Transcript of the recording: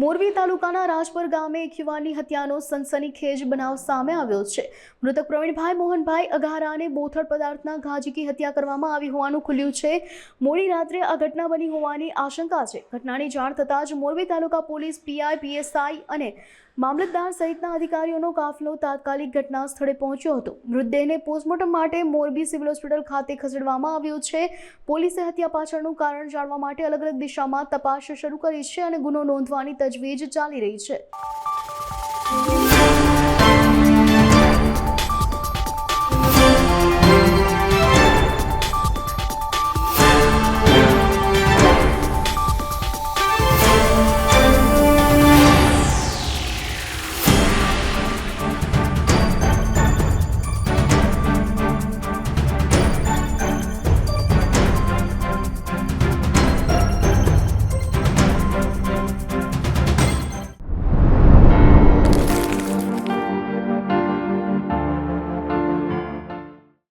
મોરબી તાલુકાના રાજપર ગામે એક યુવાનની હત્યાનો સનસનીખેજ બનાવ સામે આવ્યો છે। મૃતક પ્રવીણભાઈ મોહનભાઈ અઘારાને બોથડ પદાર્થના ઘા ઝીકી હત્યા કરવામાં આવી હોવાનું ખુલ્યું છે। મોડી રાત્રે આ ઘટના બની હોવાની આશંકા છે। ઘટનાની જાણ થતાં જ મોરબી તાલુકા પોલીસ પીઆઈ, પીએસઆઈ અને મામલતદાર સહિતના અધિકારીઓનો કાફલો તાત્કાલિક ઘટના સ્થળે પહોંચ્યો હતો। મૃતદેહને પોસ્ટમોર્ટમ માટે મોરબી સિવિલ હોસ્પિટલ ખાતે ખસેડવામાં આવ્યો છે। પોલીસે હત્યા પાછળનું કારણ જાણવા માટે અલગ અલગ દિશામાં તપાસ શરૂ કરી છે અને ગુનો નોંધવાની તજવીજ ચાલી રહી છે।